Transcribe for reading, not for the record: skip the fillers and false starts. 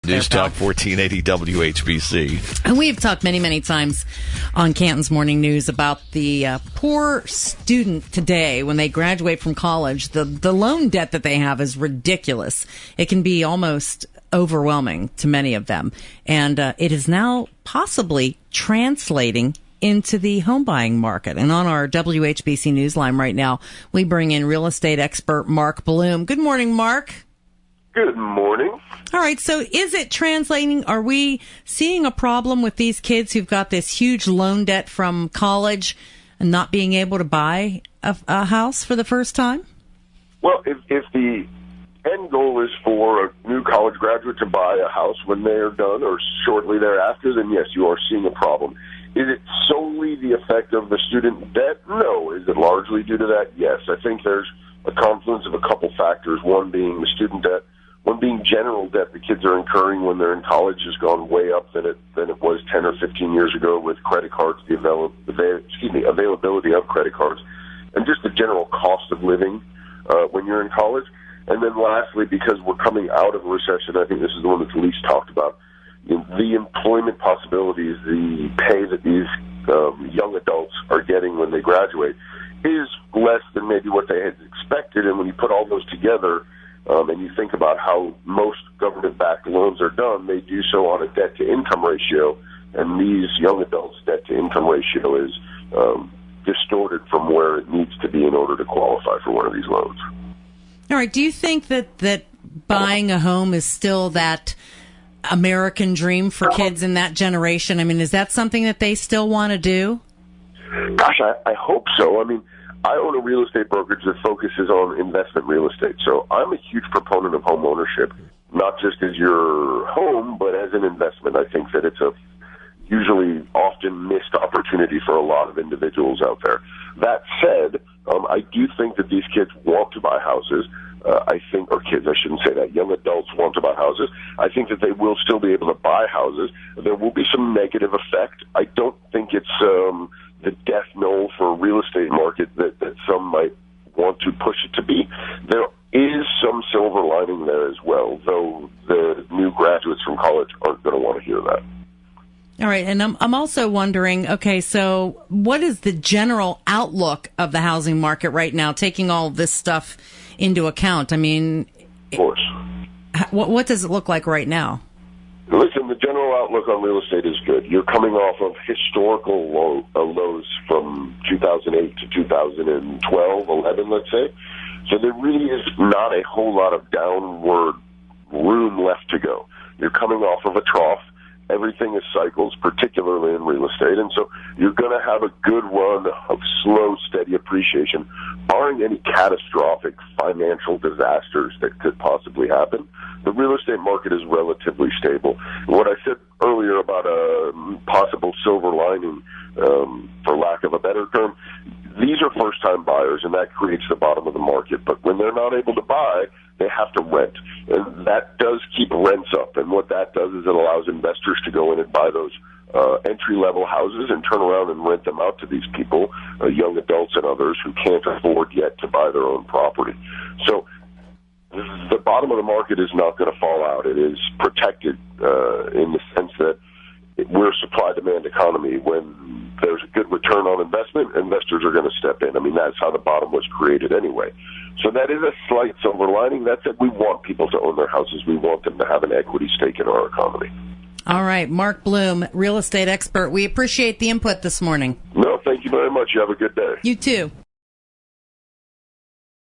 News Talk 1480 WHBC. And we've talked many, many times on Canton's Morning News about the poor student today when they graduate from college. The loan debt that they have is ridiculous. It can be almost overwhelming to many of them. And it is now possibly translating into the home buying market. And on our WHBC Newsline right now, we bring in real estate expert Mark Bloom. Good morning, Mark. Good morning. All right, so is it translating? Are we seeing a problem with these kids who've got this huge loan debt from college and not being able to buy a house for the first time? Well, if the end goal is for a new college graduate to buy a house when they are done or shortly thereafter, then yes, you are seeing a problem. Is it solely the effect of the student debt? No. Is it largely due to that? Yes. I think there's a confluence of a couple factors, one being the student debt, one being general debt the kids are incurring when they're in college has gone way up than it was 10 or 15 years ago with credit cards, the availability of credit cards, and just the general cost of living when you're in college. And then lastly, because we're coming out of a recession, I think this is the one that's least talked about, the employment possibilities, the pay that these young adults are getting when they graduate is less than maybe what they had expected. And when you put all those together, and you think about how most government-backed loans are done, they do so on a debt-to-income ratio, and these young adults' debt-to-income ratio is distorted from where it needs to be in order to qualify for one of these loans. All right. Do you think that buying a home is still that American dream for kids in that generation? I mean, is that something that they still want to do? Gosh, I hope so. I mean, I own a real estate brokerage that focuses on investment real estate, so I'm a huge proponent of home ownership, not just as your home, but as an investment. I think that it's a usually often missed opportunity for a lot of individuals out there. That said, I do think that these kids want to buy houses. Or kids, I shouldn't say that. Young adults want to buy houses. I think that they will still be able to buy houses. There will be some negative effect. I don't think it's the death knell for a real estate market that some might want to push it to be. There is some silver lining there as well, though the new graduates from college aren't going to want to hear that. All right, and I'm also wondering, okay, so what is the general outlook of the housing market right now, taking all of this stuff into account? I mean, of course. What does it look like right now? Listen, the general outlook on real estate is good. You're coming off of historical lows from 2008 to 2012, 11, let's say. So there really is not a whole lot of downward room left to go. You're coming off of a trough. Everything is cycles, particularly in real estate. And so you're going to have a good run of slow, steady appreciation, barring any catastrophic financial disasters that could possibly happen. The real estate market is relatively stable. What I said earlier about a possible silver lining, for lack of a better term, these are first-time buyers, and that creates the bottom of the market. But when they're not able to buy, they have to rent. And that does keep rents up. And what that does is it allows investors to go in and buy those entry-level houses and turn around and rent them out to these people, young adults and others who can't afford yet to buy their own property. So the bottom of the market is not going to fall out. It is protected in the sense that we're a supply-demand economy. When there's a good return on investment, investors are going to step in. I mean, that's how the bottom was created anyway. So that is a slight silver lining. That said, we want people to own their houses. We want them to have an equity stake in our economy. All right. Mark Bloom, real estate expert. We appreciate the input this morning. No, thank you very much. You have a good day. You too.